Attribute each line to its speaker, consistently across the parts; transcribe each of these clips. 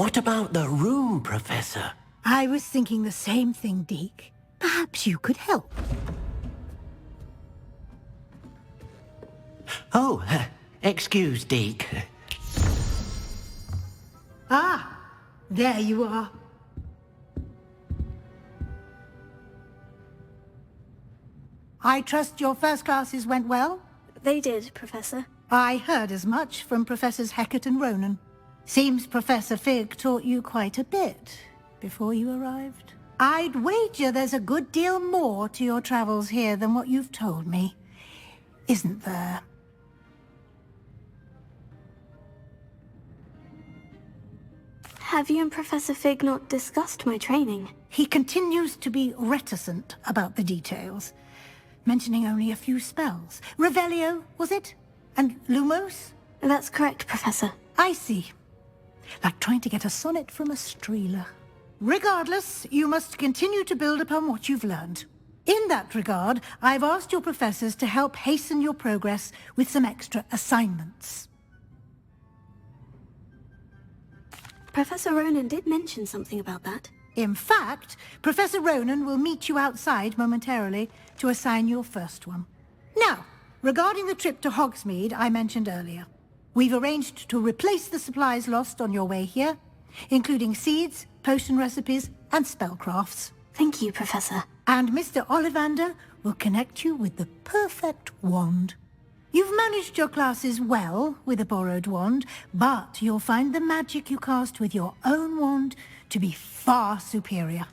Speaker 1: What about the room, Professor?
Speaker 2: I was thinking the same thing, Deke. Perhaps you could help.
Speaker 1: Oh, excuse, Deke.
Speaker 2: Ah, there you are. I trust your first classes went well?
Speaker 3: They did, Professor.
Speaker 2: I heard as much from Professors Hecat and Ronan. Seems Professor Fig taught you quite a bit before you arrived. I'd wager there's a good deal more to your travels here than what you've told me, isn't there?
Speaker 3: Have you and Professor Fig not discussed my training?
Speaker 2: He continues to be reticent about the details, mentioning only a few spells. Revelio, was it? And Lumos?
Speaker 3: That's correct, Professor.
Speaker 2: I see. Like trying to get a sonnet from a streeler. Regardless, you must continue to build upon what you've learned. In that regard, I've asked your professors to help hasten your progress with some extra assignments.
Speaker 3: Professor Ronan did mention something about that.
Speaker 2: In fact, Professor Ronan will meet you outside momentarily to assign your first one. Now, regarding the trip to Hogsmeade I mentioned earlier, we've arranged to replace the supplies lost on your way here, including seeds, potion recipes, and spellcrafts.
Speaker 3: Thank you, Professor.
Speaker 2: And Mr. Ollivander will connect you with the perfect wand. You've managed your classes well with a borrowed wand, but you'll find the magic you cast with your own wand to be far superior.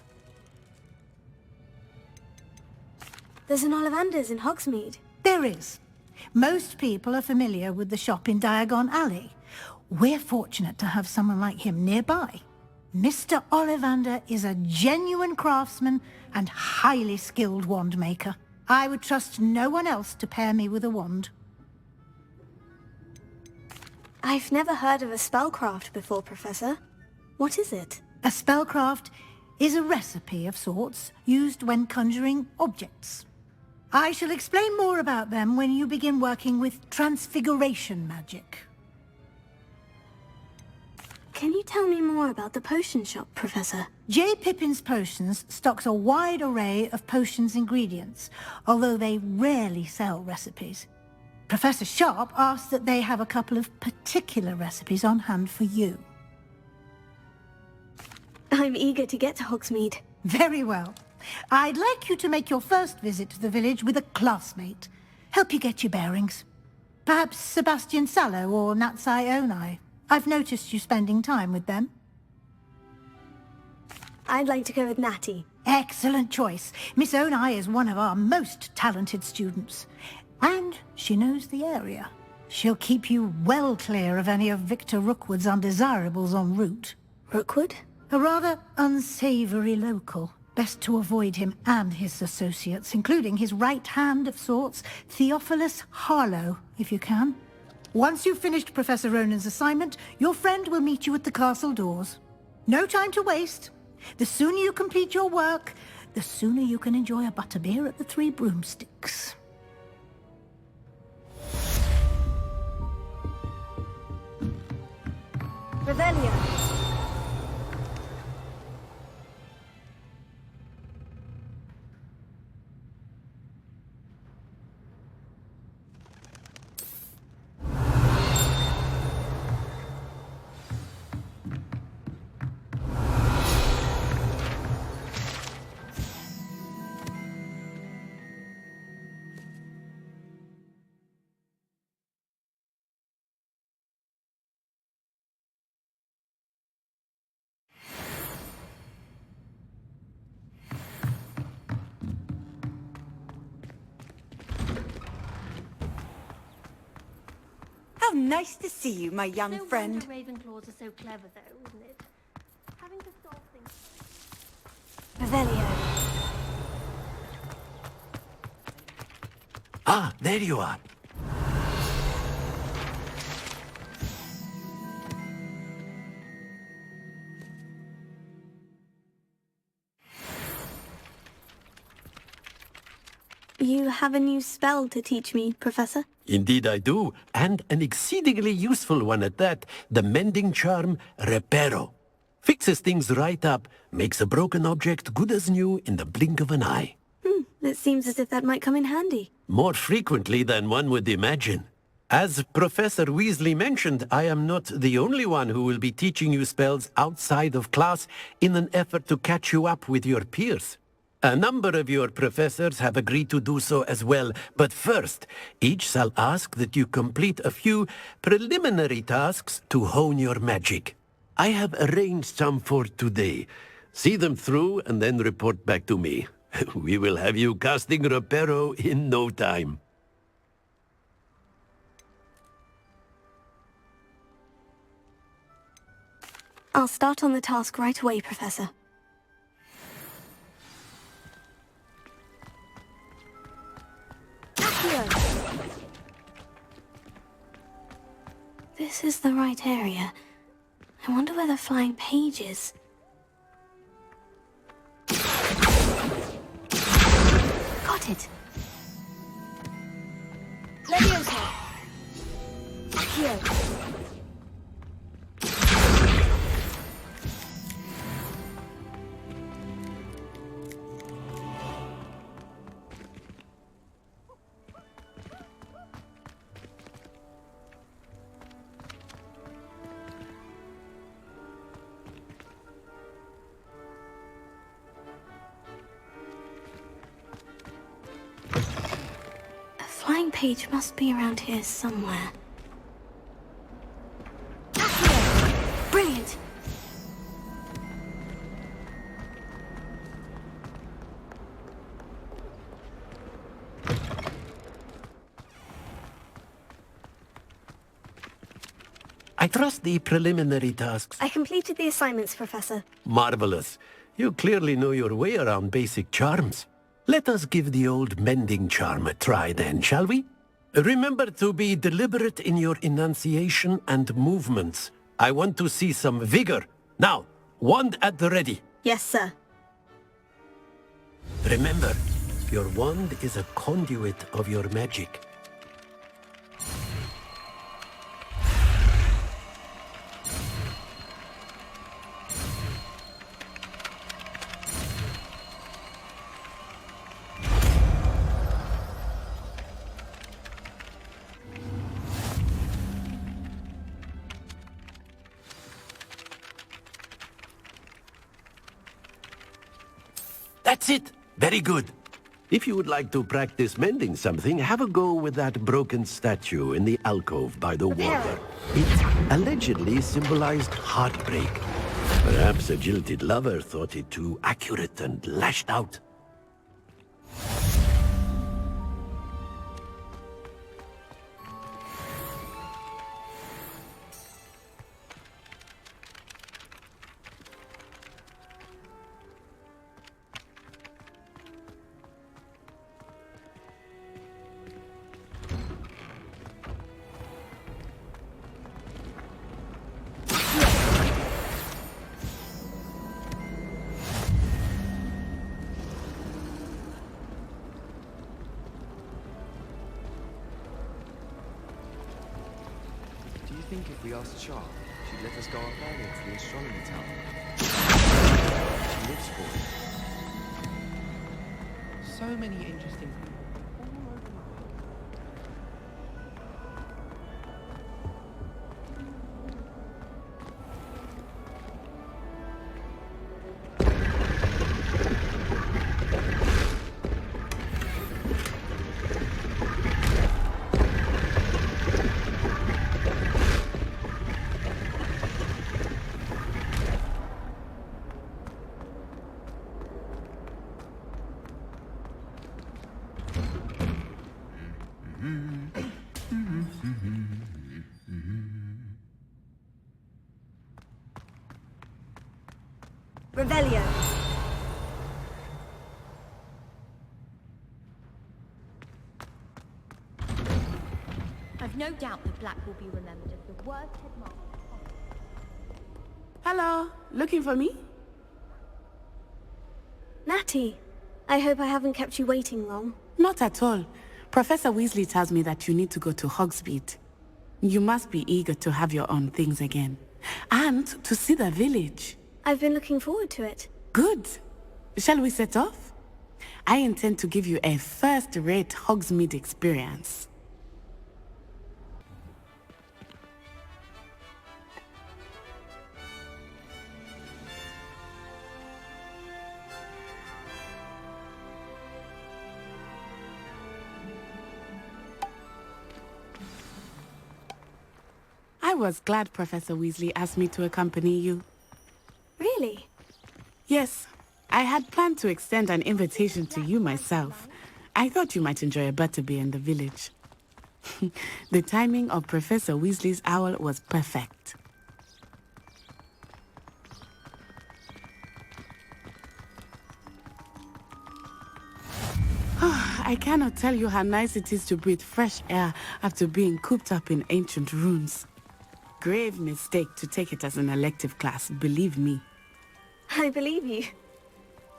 Speaker 3: There's an Ollivander's in Hogsmeade.
Speaker 2: There is. Most people are familiar with the shop in Diagon Alley. We're fortunate to have someone like him nearby. Mr. Ollivander is a genuine craftsman and highly skilled wand maker. I would trust no one else to pair me with a wand.
Speaker 3: I've never heard of a spellcraft before, Professor. What is it?
Speaker 2: A spellcraft is a recipe of sorts used when conjuring objects. I shall explain more about them when you begin working with transfiguration magic.
Speaker 3: Can you tell me more about the potion shop, Professor?
Speaker 2: J. Pippin's Potions stocks a wide array of potions ingredients, although they rarely sell recipes. Professor Sharp asked that they have a couple of particular recipes on hand for you.
Speaker 3: I'm eager to get to Hogsmeade.
Speaker 2: Very well. I'd like you to make your first visit to the village with a classmate. Help you get your bearings. Perhaps Sebastian Sallow or Natsai Onai. I've noticed you spending time with them.
Speaker 3: I'd like to go with Natty.
Speaker 2: Excellent choice. Miss Onai is one of our most talented students. And she knows the area. She'll keep you well clear of any of Victor Rookwood's undesirables en route.
Speaker 3: Rookwood?
Speaker 2: A rather unsavory local. Best to avoid him and his associates, including his right hand of sorts, Theophilus Harlow, if you can. Once you've finished Professor Ronan's assignment, your friend will meet you at the castle doors. No time to waste. The sooner you complete your work, the sooner you can enjoy a butterbeer at the Three Broomsticks.
Speaker 3: Revelio.
Speaker 4: How nice to see you, my young friend.
Speaker 3: No wonder Ravenclaws are so clever, though, isn't it? Having to solve things. Revelio.
Speaker 1: Ah, there you are.
Speaker 3: You have a new spell to teach me, Professor?
Speaker 1: Indeed I do, and an exceedingly useful one at that, the mending charm Reparo. Fixes things right up, makes a broken object good as new in the blink of an eye.
Speaker 5: It seems as if that might come in handy.
Speaker 1: More frequently than one would imagine. As Professor Weasley mentioned, I am not the only one who will be teaching you spells outside of class in an effort to catch you up with your peers. A number of your professors have agreed to do so as well, but first, each shall ask that you complete a few preliminary tasks to hone your magic. I have arranged some for today. See them through and then report back to me. We will have you casting Reparo in no time.
Speaker 5: I'll start on the task right away, Professor. Accio! This is the right area. I wonder where the flying page is. Got it. Leviosa! Accio! Flying page must be around here somewhere. Accio! Brilliant!
Speaker 1: I trust the preliminary tasks.
Speaker 5: I completed the assignments, Professor.
Speaker 1: Marvelous. You clearly know your way around basic charms. Let us give the old mending charm a try then, shall we? Remember to be deliberate in your enunciation and movements. I want to see some vigor. Now, wand at the ready.
Speaker 5: Yes, sir.
Speaker 1: Remember, your wand is a conduit of your magic. That's it! Very good. If you would like to practice mending something, have a go with that broken statue in the alcove by the water. It allegedly symbolized heartbreak. Perhaps a jilted lover thought it too accurate and lashed out.
Speaker 6: Do you think if we asked Sharp, she'd let us go up earlier to the astronomy tower? She lives for it. So many interesting people all over the world.
Speaker 5: Revelio.
Speaker 3: I've no doubt that Black will be remembered as the worst headmaster.
Speaker 7: Hello, looking for me?
Speaker 5: Natty, I hope I haven't kept you waiting long.
Speaker 7: Not at all. Professor Weasley tells me that you need to go to Hogsmeade. You must be eager to have your own things again. And to see the village.
Speaker 5: I've been looking forward to it.
Speaker 7: Good. Shall we set off? I intend to give you a first-rate Hogsmeade experience. I was glad Professor Weasley asked me to accompany you.
Speaker 5: Really?
Speaker 7: Yes, I had planned to extend an invitation to you myself. I thought you might enjoy a butterbeer in the village. The timing of Professor Weasley's owl was perfect. I cannot tell you how nice it is to breathe fresh air after being cooped up in ancient ruins. Grave mistake to take it as an elective class, believe me.
Speaker 5: I believe you.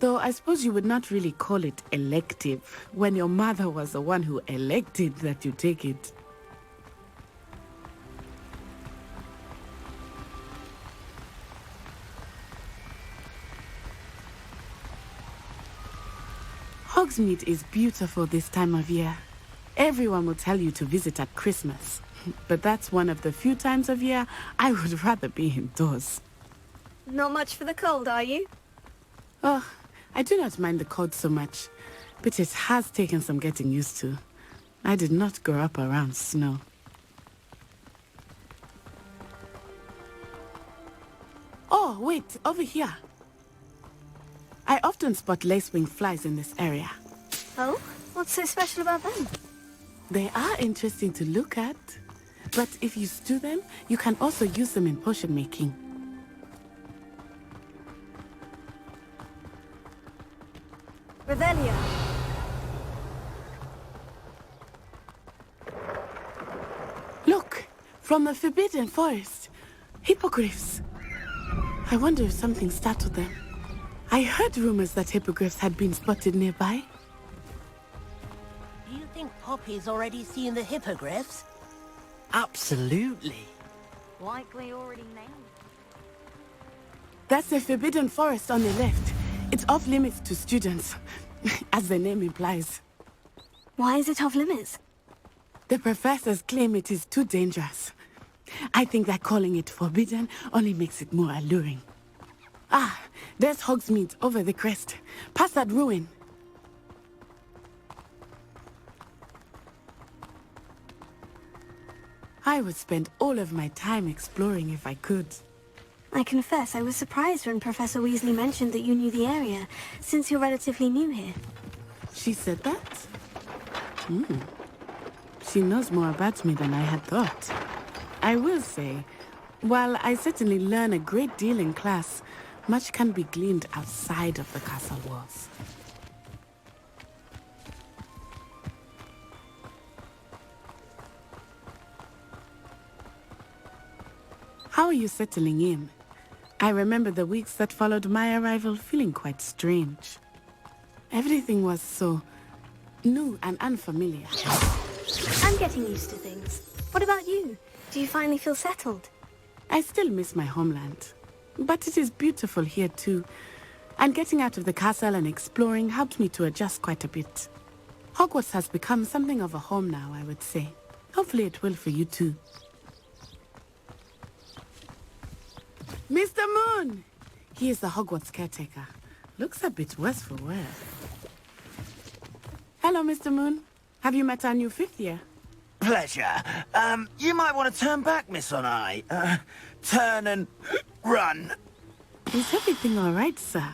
Speaker 7: Though I suppose you would not really call it elective when your mother was the one who elected that you take it. Hogsmeade is beautiful this time of year. Everyone will tell you to visit at Christmas. But that's one of the few times of year I would rather be indoors.
Speaker 5: Not much for the cold, are you?
Speaker 7: Oh, I do not mind the cold so much, but it has taken some getting used to. I did not grow up around snow. Oh, wait, over here. I often spot lacewing flies in this area.
Speaker 5: Oh? What's so special about them?
Speaker 7: They are interesting to look at, but if you stew them, you can also use them in potion making.
Speaker 5: Revelia.
Speaker 7: Look, from the Forbidden Forest. Hippogriffs. I wonder if something startled them. I heard rumors that hippogriffs had been spotted nearby.
Speaker 8: Do you think Poppy's already seen the hippogriffs?
Speaker 1: Absolutely.
Speaker 3: Likely already named.
Speaker 7: That's the Forbidden Forest on the left. It's off limits to students, as the name implies.
Speaker 5: Why is it off limits?
Speaker 7: The professors claim it is too dangerous. I think that calling it forbidden only makes it more alluring. Ah, there's Hogsmeade over the crest. Past that ruin. I would spend all of my time exploring if I could.
Speaker 5: I confess I was surprised when Professor Weasley mentioned that you knew the area, since you're relatively new here.
Speaker 7: She said that? She knows more about me than I had thought. I will say, while I certainly learn a great deal in class, much can be gleaned outside of the castle walls. How are you settling in? I remember the weeks that followed my arrival feeling quite strange. Everything was so new and unfamiliar.
Speaker 5: I'm getting used to things. What about you? Do you finally feel settled?
Speaker 7: I still miss my homeland, but it is beautiful here too. And getting out of the castle and exploring helped me to adjust quite a bit. Hogwarts has become something of a home now, I would say. Hopefully it will for you too. Mr. Moon! He is the Hogwarts caretaker. Looks a bit worse for wear. Hello, Mr. Moon. Have you met our new fifth year?
Speaker 9: Pleasure. You might want to turn back, Miss Onai. Turn and run.
Speaker 7: Is everything all right, sir?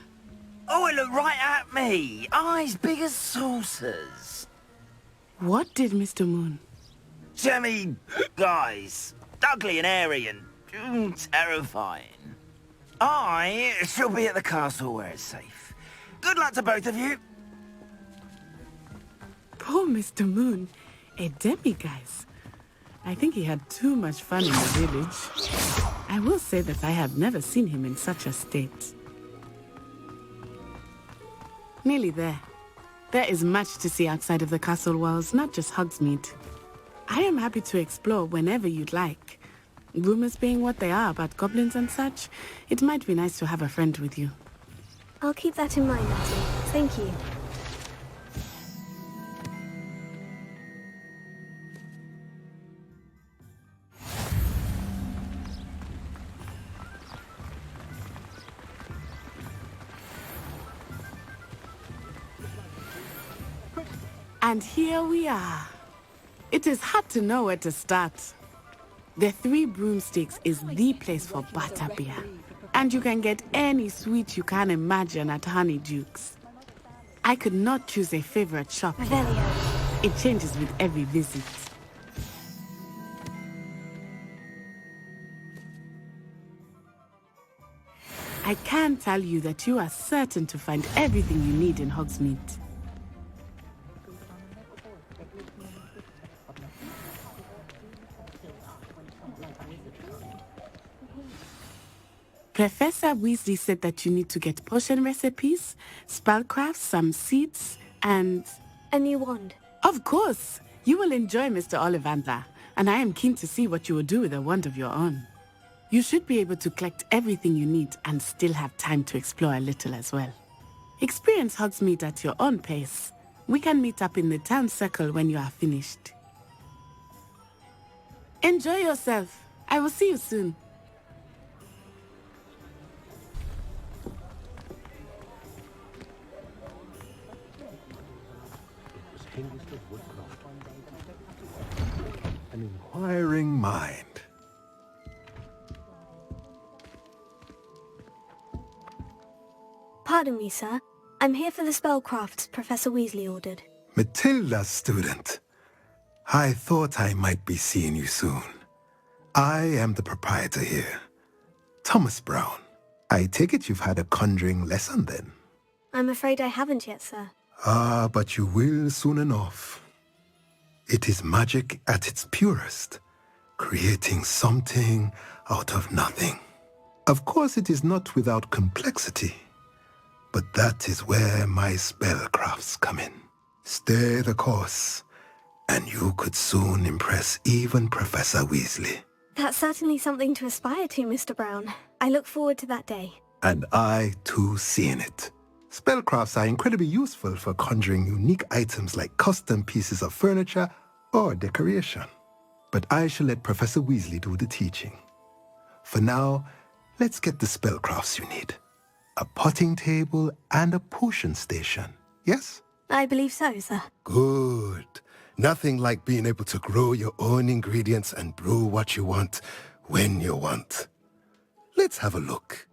Speaker 9: Oh, it looked right at me. Eyes big as saucers.
Speaker 7: What did Mr. Moon?
Speaker 9: Jemmy guys. Ugly and airy and terrifying. I shall be at the castle where it's safe. Good luck to both of you.
Speaker 7: Poor Mr. Moon. A demiguise. I think he had too much fun in the village. I will say that I have never seen him in such a state. Nearly there. There is much to see outside of the castle walls, not just Hogsmeade. I am happy to explore whenever you'd like. Rumors being what they are about goblins and such, it might be nice to have a friend with you.
Speaker 5: I'll keep that in mind, Natty. Thank you.
Speaker 7: And here we are. It is hard to know where to start. The Three Broomsticks is the place for butterbeer. And you can get any sweet you can imagine at Honeyduke's. I could not choose a favorite shop here.
Speaker 5: Revelio.
Speaker 7: It changes with every visit. I can tell you that you are certain to find everything you need in Hogsmeade. Professor Weasley said that you need to get potion recipes, spellcrafts, some seeds, and...
Speaker 5: A new wand.
Speaker 7: Of course! You will enjoy Mr. Ollivander, and I am keen to see what you will do with a wand of your own. You should be able to collect everything you need and still have time to explore a little as well. Experience Hogsmeade at your own pace. We can meet up in the town circle when you are finished. Enjoy yourself. I will see you soon.
Speaker 10: An inquiring mind.
Speaker 5: Pardon me, sir. I'm here for the spellcrafts Professor Weasley ordered.
Speaker 10: Matilda's student. I thought I might be seeing you soon. I am the proprietor here, Thomas Brown. I take it you've had a conjuring lesson then?
Speaker 5: I'm afraid I haven't yet, sir.
Speaker 10: Ah, but you will soon enough. It is magic at its purest, creating something out of nothing. Of course, it is not without complexity, but that is where my spellcrafts come in. Stay the course, and you could soon impress even Professor Weasley.
Speaker 5: That's certainly something to aspire to, Mr. Brown. I look forward to that day.
Speaker 10: And I, too, seeing it. Spellcrafts are incredibly useful for conjuring unique items like custom pieces of furniture or decoration. But I shall let Professor Weasley do the teaching. For now, let's get the spellcrafts you need. A potting table and a potion station, yes?
Speaker 5: I believe so, sir.
Speaker 10: Good. Nothing like being able to grow your own ingredients and brew what you want when you want. Let's have a look.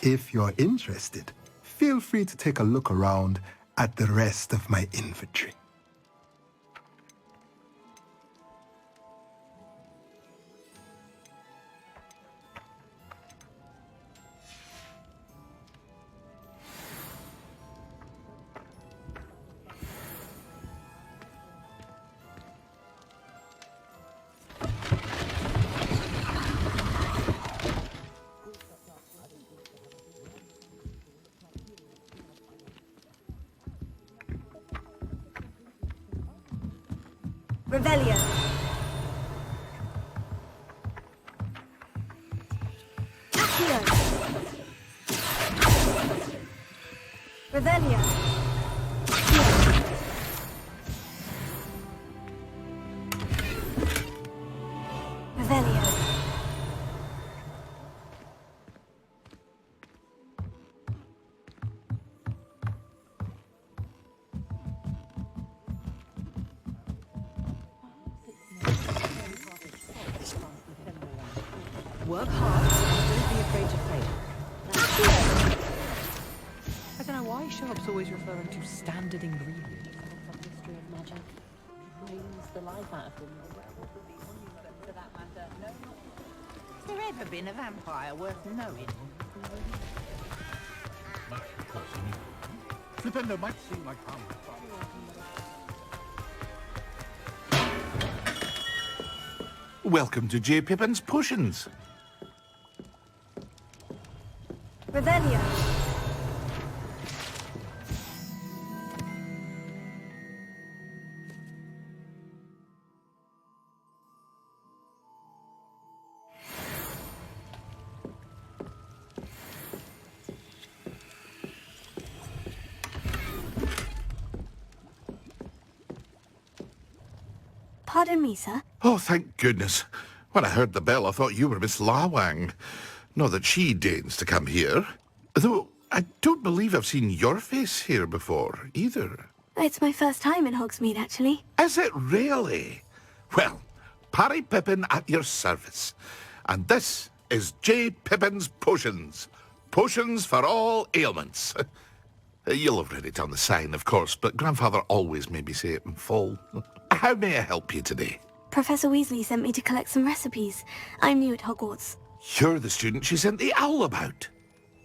Speaker 10: If you're interested, feel free to take a look around at the rest of my inventory.
Speaker 5: Revelio. Accio. Revelio. Revelio.
Speaker 11: Work hard and don't be afraid to fail. I don't know why Sharp's always referring to standard ingredients.
Speaker 12: History of magic brings the life out of them.
Speaker 8: Has there ever been a vampire worth knowing?
Speaker 13: Flipendo might seem like harm.
Speaker 14: Welcome to J. Pippin's Potions.
Speaker 5: Revelio. Pardon me, sir.
Speaker 14: Oh, thank goodness. When I heard the bell, I thought you were Miss Lawang. Not that she deigns to come here. Though I don't believe I've seen your face here before, either.
Speaker 5: It's my first time in Hogsmeade, actually.
Speaker 14: Is it really? Well, Parry Pippin at your service. And this is J. Pippin's Potions. Potions for all ailments. You'll have read it on the sign, of course, but Grandfather always made me say it in full. How may I help you today?
Speaker 5: Professor Weasley sent me to collect some recipes. I'm new at Hogwarts.
Speaker 14: You're the student she sent the owl about.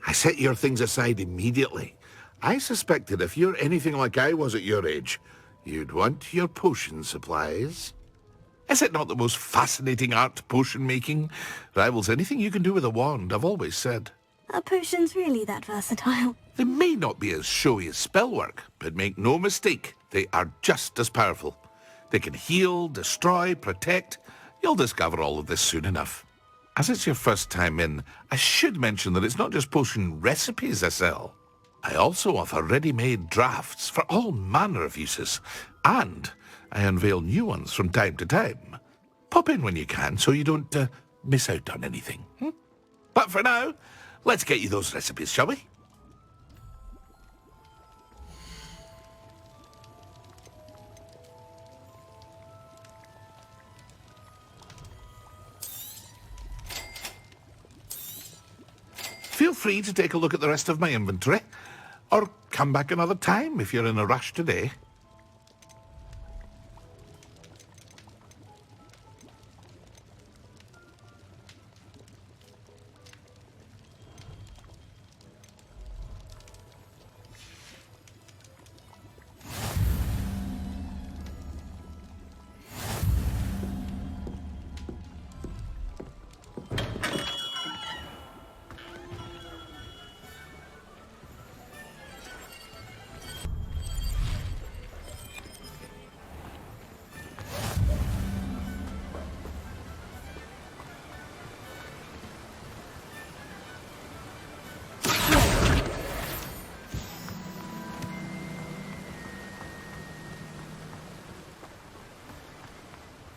Speaker 14: I set your things aside immediately. I suspected if you're anything like I was at your age, you'd want your potion supplies. Is it not the most fascinating art, potion making? Rivals anything you can do with a wand, I've always said.
Speaker 5: Are potions really that versatile?
Speaker 14: They may not be as showy as spellwork, but make no mistake, they are just as powerful. They can heal, destroy, protect. You'll discover all of this soon enough. As it's your first time in, I should mention that it's not just potion recipes I sell. I also offer ready-made drafts for all manner of uses, and I unveil new ones from time to time. Pop in when you can so you don't miss out on anything. But for now, let's get you those recipes, shall we? Feel free to take a look at the rest of my inventory, or come back another time if you're in a rush today.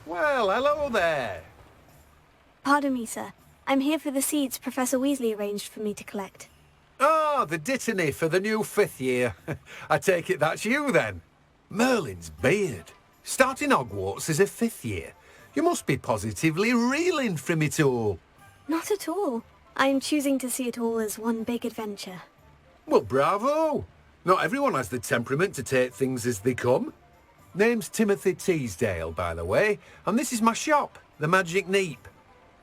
Speaker 13: Well, hello there.
Speaker 5: Pardon me, sir. I'm here for the seeds Professor Weasley arranged for me to collect.
Speaker 13: Ah, the dittany for the new 5th year. I take it that's you, then. Merlin's beard. Starting Hogwarts as a 5th year. You must be positively reeling from it all.
Speaker 5: Not at all. I'm choosing to see it all as one big adventure.
Speaker 13: Well, bravo. Not everyone has the temperament to take things as they come. Name's Timothy Teasdale, by the way, and this is my shop, the Magic Neep.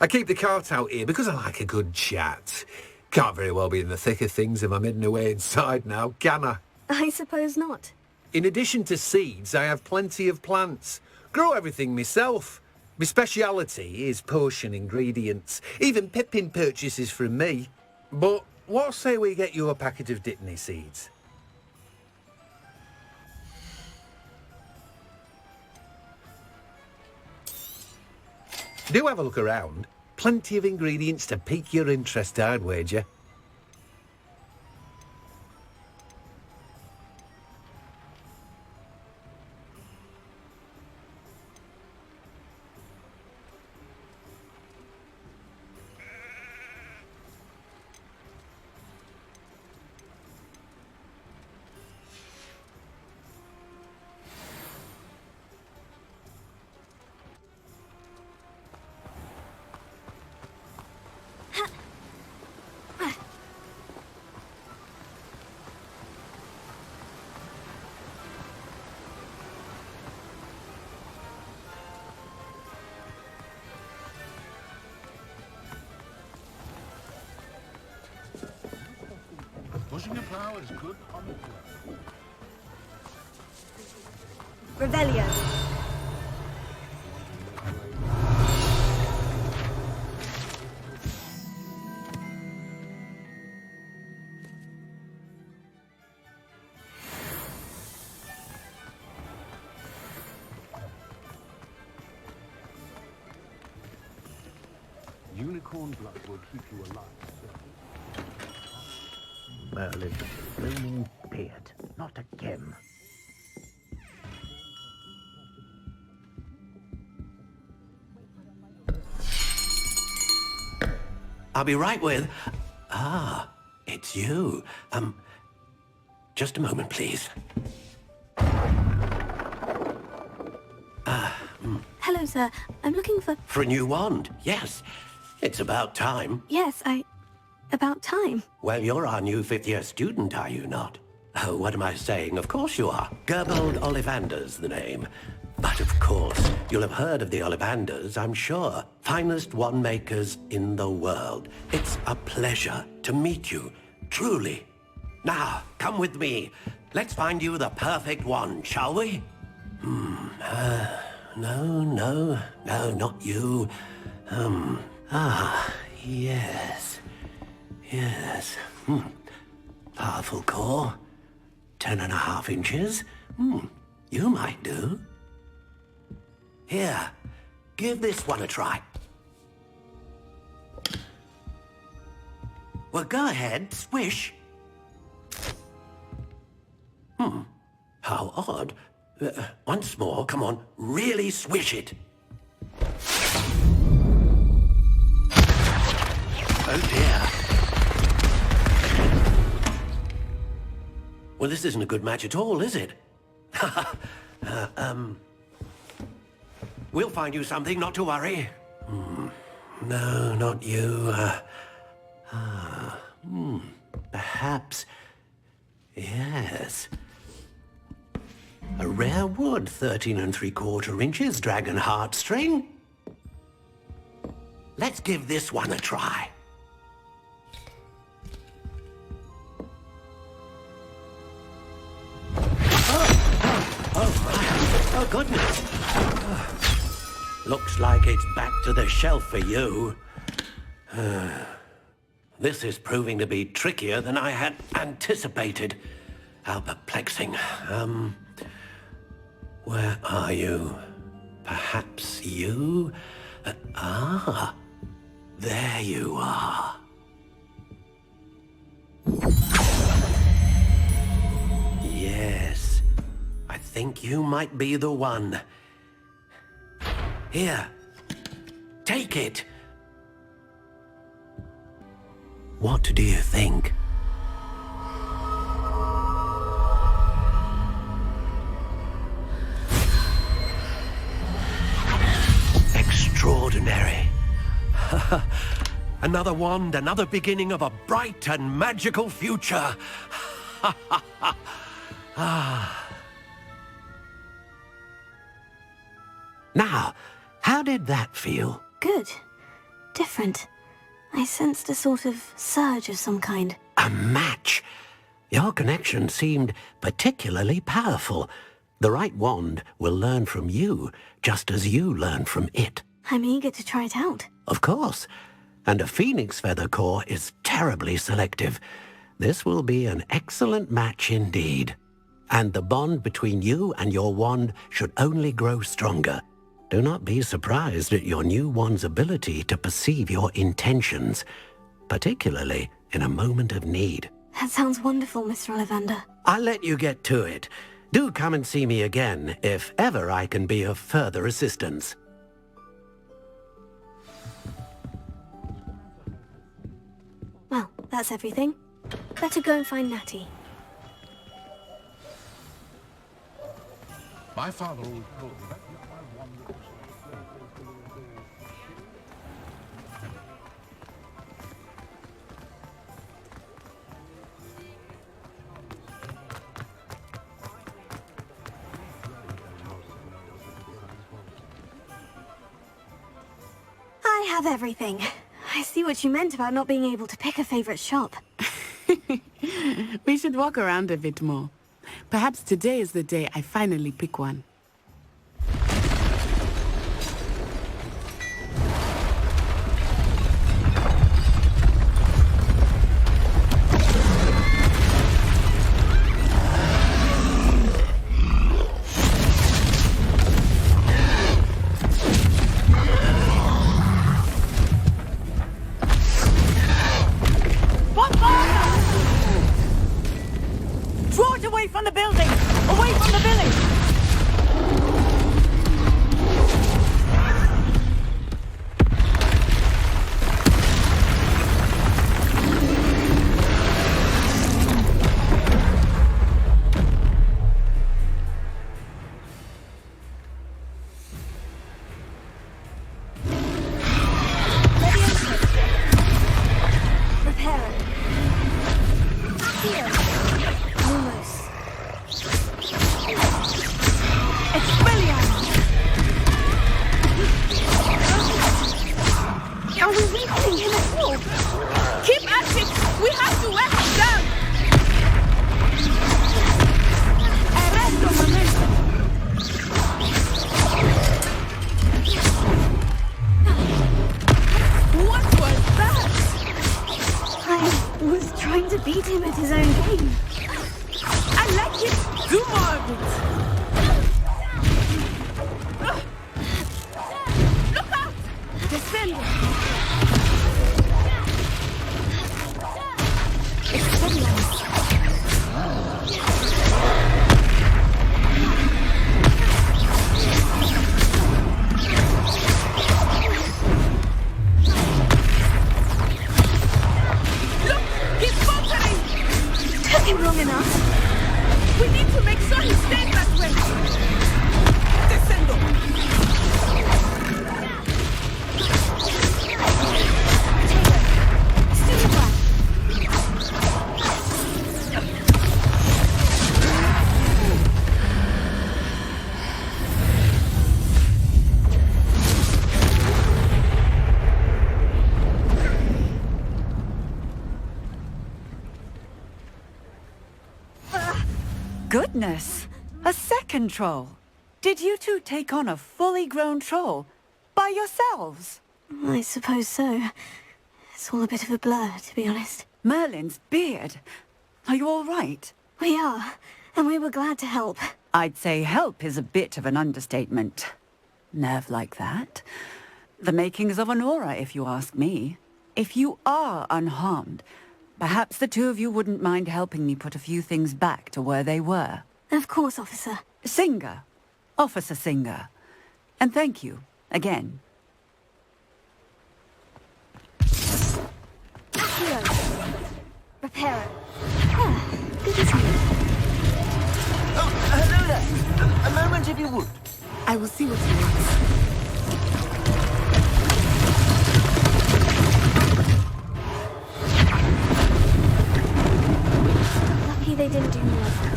Speaker 13: I keep the cart out here because I like a good chat. Can't very well be in the thick of things if I'm hidden away inside now, can I?
Speaker 5: I suppose not.
Speaker 13: In addition to seeds, I have plenty of plants. Grow everything myself. My speciality is potion ingredients. Even Pippin purchases from me. But what say we get you a packet of dittany seeds? Do have a look around. Plenty of ingredients to pique your interest, I'd wager.
Speaker 14: Pushing a plow is good on the plow.
Speaker 5: Revelio.
Speaker 1: Unicorn blood will keep you alive. Merlin's blooming beard. Not again. I'll be right with... Ah, it's you. Just a moment, please.
Speaker 5: Hello, sir. I'm looking for...
Speaker 1: For a new wand, yes. It's about time.
Speaker 5: Yes, about time.
Speaker 1: Well, you're our new fifth-year student, are you not? Oh, what am I saying? Of course you are. Gerbold Ollivander's the name. But of course, you'll have heard of the Ollivanders, I'm sure. Finest wand makers in the world. It's a pleasure to meet you, truly. Now, come with me. Let's find you the perfect wand, shall we? No, not you. Yes. Powerful core. 10.5 inches. You might do. Here, give this one a try. Well, go ahead, swish. How odd. Once more, come on, really swish it. Oh dear. Well, this isn't a good match at all, is it? We'll find you something, not to worry. No, not you. Perhaps... Yes. A rare wood, 13 3/4 inches, dragon heartstring. Let's give this one a try. Oh, goodness. Looks like it's back to the shelf for you. This is proving to be trickier than I had anticipated. How perplexing. Where are you? Perhaps you? There you are. Yes, I think you might be the one. Here, take it. What do you think? Extraordinary. Another wand, another beginning of a bright and magical future. Now, how did that feel?
Speaker 5: Good. Different. I sensed a sort of surge of some kind.
Speaker 1: A match? Your connection seemed particularly powerful. The right wand will learn from you, just as you learn from it.
Speaker 5: I'm eager to try it out.
Speaker 1: Of course. And a phoenix feather core is terribly selective. This will be an excellent match indeed. And the bond between you and your wand should only grow stronger. Do not be surprised at your new wand's ability to perceive your intentions, particularly in a moment of need.
Speaker 5: That sounds wonderful, Mr. Ollivander.
Speaker 1: I'll let you get to it. Do come and see me again if ever I can be of further assistance.
Speaker 5: Well, that's everything. Better go and find Natty.
Speaker 14: My father always told me that.
Speaker 5: I have everything. I see what you meant about not being able to pick a favorite shop.
Speaker 7: We should walk around a bit more. Perhaps today is the day I finally pick one.
Speaker 4: From the building! Away from the village!
Speaker 5: Trying to beat him at his own game.
Speaker 4: I like it. Do more of it. Look out! Descend. Expelliarmus. Look! He's faltering!
Speaker 5: Took him long enough.
Speaker 4: We need to make sure he stays that way. Descendo.
Speaker 5: Still alive.
Speaker 4: Goodness! A second troll. Did you two take on a fully grown troll by yourselves?
Speaker 5: I suppose so. It's all a bit of a blur, to be honest.
Speaker 4: Merlin's beard. Are you all right?
Speaker 5: We are, and we were glad to help.
Speaker 4: I'd say help is a bit of an understatement. Nerve like that. The makings of an aura, if you ask me. If you are unharmed, perhaps the two of you wouldn't mind helping me put a few things back to where they were.
Speaker 5: Of course, officer.
Speaker 4: Singer. Officer Singer. And thank you, again.
Speaker 5: Hero. Repairer. Ah, good to see you.
Speaker 9: Oh, hello there. A moment if you would.
Speaker 7: I will see what he wants.
Speaker 5: Lucky they didn't do more damage.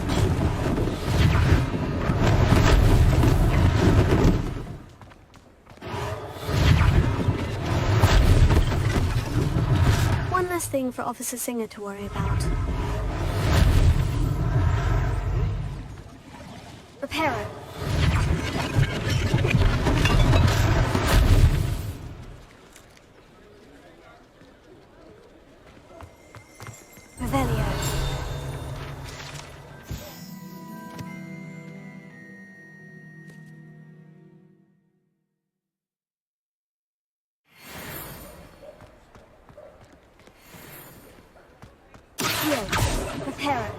Speaker 5: One less thing for Officer Singer to worry about. Repairer. Revelio. Heal. Repairer.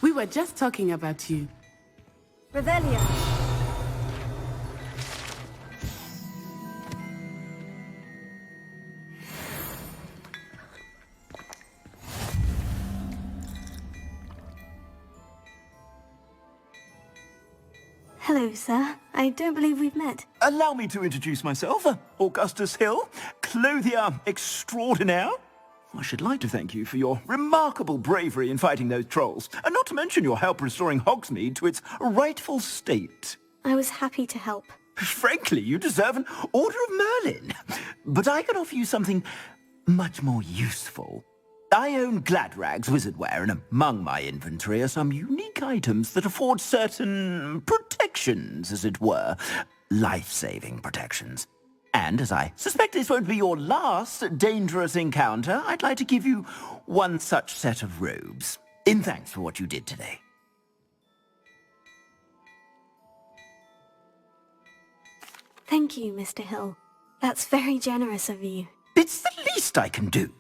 Speaker 7: We were just talking about you.
Speaker 5: Revelio. Hello, sir. I don't believe we've met.
Speaker 9: Allow me to introduce myself. Augustus Hill, clothier extraordinaire. I should like to thank you for your remarkable bravery in fighting those trolls, and not to mention your help restoring Hogsmeade to its rightful state.
Speaker 5: I was happy to help.
Speaker 9: Frankly, you deserve an Order of Merlin. But I can offer you something much more useful. I own Gladrag's wizardware, and among my inventory are some unique items that afford certain protections, as it were. Life-saving protections. And as I suspect this won't be your last dangerous encounter, I'd like to give you one such set of robes, in thanks for what you did today.
Speaker 5: Thank you, Mr. Hill. That's very generous of you.
Speaker 9: It's the least I can do.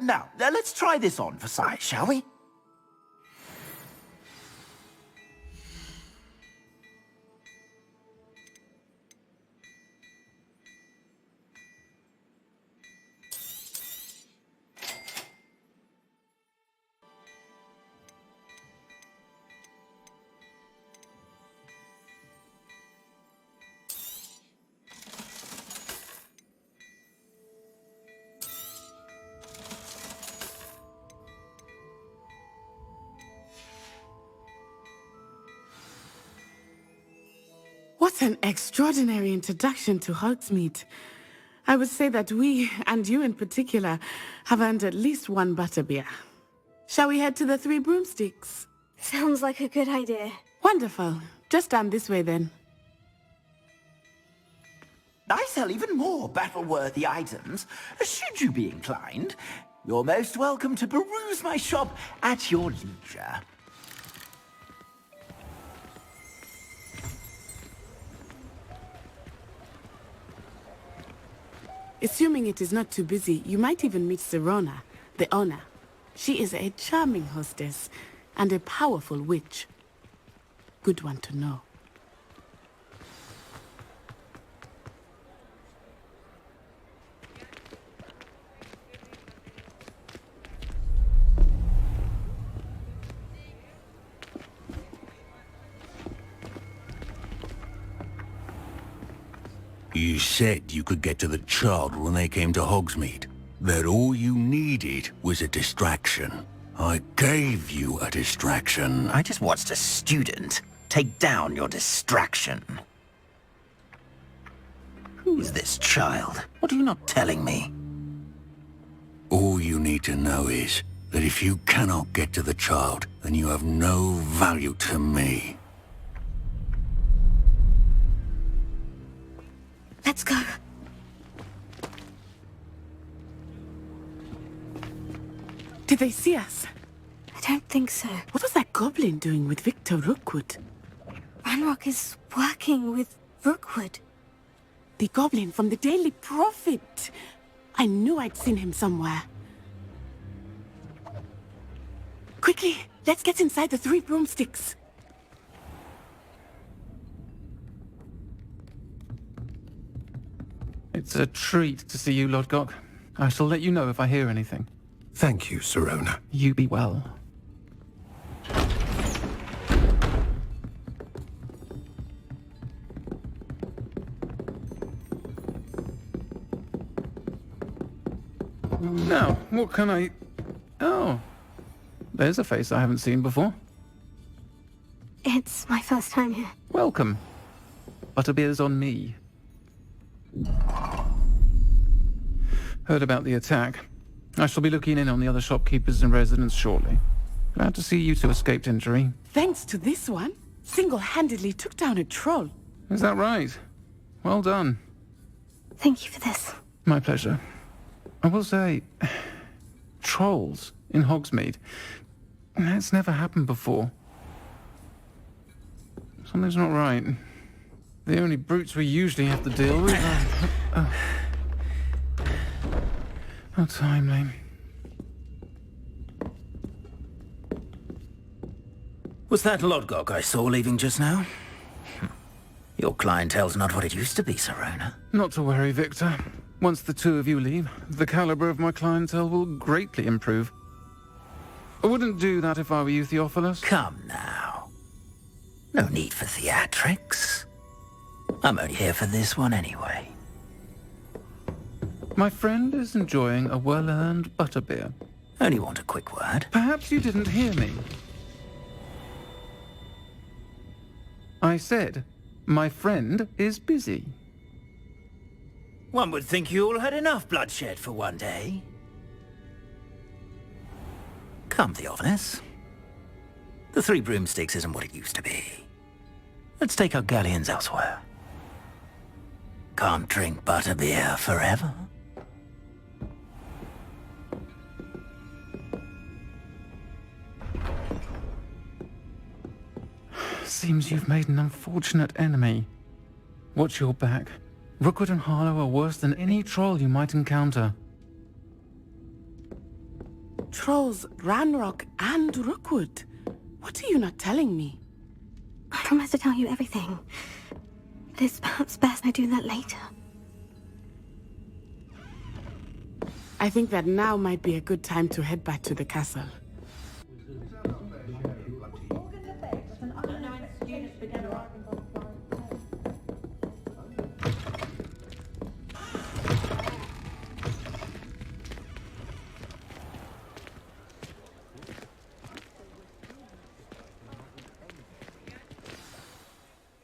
Speaker 9: Now, let's try this on for size, shall we?
Speaker 7: What an extraordinary introduction to Hogsmeade. I would say that we, and you in particular, have earned at least one butterbeer. Shall we head to the Three Broomsticks?
Speaker 5: Sounds like a good idea.
Speaker 7: Wonderful. Just down this way then.
Speaker 9: I sell even more battle-worthy items. Should you be inclined, you're most welcome to peruse my shop at your leisure.
Speaker 7: Assuming it is not too busy, you might even meet Sirona, the owner. She is a charming hostess and a powerful witch. Good one to know.
Speaker 15: You said you could get to the child when they came to Hogsmeade. That all you needed was a distraction. I gave you a distraction.
Speaker 9: I just watched a student take down your distraction. Who is this child? What are you not telling me?
Speaker 15: All you need to know is that if you cannot get to the child, then you have no value to me.
Speaker 5: Let's go.
Speaker 7: Did they see us?
Speaker 5: I don't think so.
Speaker 7: What was that goblin doing with Victor Rookwood?
Speaker 5: Ranrock is working with Rookwood.
Speaker 7: The goblin from the Daily Prophet. I knew I'd seen him somewhere. Quickly, let's get inside the Three Broomsticks.
Speaker 16: It's a treat to see you, Lodgok. I shall let you know if I hear anything.
Speaker 10: Thank you, Sirona.
Speaker 16: You be well. Now, what can I... Oh, there's a face I haven't seen before.
Speaker 5: It's my first time here.
Speaker 16: Welcome. Butterbeer's on me. Heard about the attack. I shall be looking in on the other shopkeepers and residents shortly. Glad to see you two escaped injury.
Speaker 7: Thanks to this one, single-handedly took down a troll.
Speaker 16: Is that right? Well done.
Speaker 5: Thank you for this.
Speaker 16: My pleasure. I will say, trolls in Hogsmeade. That's never happened before. Something's not right. The only brutes we usually have to deal with are... How timely.
Speaker 9: Was that Lodgok I saw leaving just now? Your clientele's not what it used to be, Sirona.
Speaker 16: Not to worry, Victor. Once the two of you leave, the caliber of my clientele will greatly improve. I wouldn't do that if I were you, Theophilus.
Speaker 9: Come now. No need for theatrics. I'm only here for this one anyway.
Speaker 16: My friend is enjoying a well-earned butterbeer.
Speaker 9: Only want a quick word.
Speaker 16: Perhaps you didn't hear me. I said, my friend is busy.
Speaker 9: One would think you all had enough bloodshed for one day. Come, Theophilus. The Three Broomsticks isn't what it used to be. Let's take our galleons elsewhere. Can't drink butterbeer forever.
Speaker 16: Seems you've made an unfortunate enemy. Watch your back. Rookwood and Harlow are worse than any troll you might encounter.
Speaker 7: Trolls, Ranrock, and Rookwood. What are you not telling me?
Speaker 5: I promise to tell you everything. But it's perhaps best I do that later.
Speaker 7: I think that now might be a good time to head back to the castle.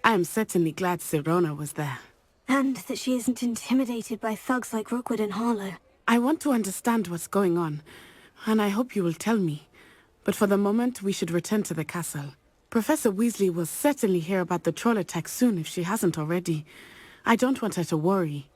Speaker 7: I am certainly glad Sirona was there.
Speaker 5: And that she isn't intimidated by thugs like Rookwood and Harlow.
Speaker 7: I want to understand what's going on, and I hope you will tell me. But for the moment, we should return to the castle. Professor Weasley will certainly hear about the troll attack soon if she hasn't already. I don't want her to worry.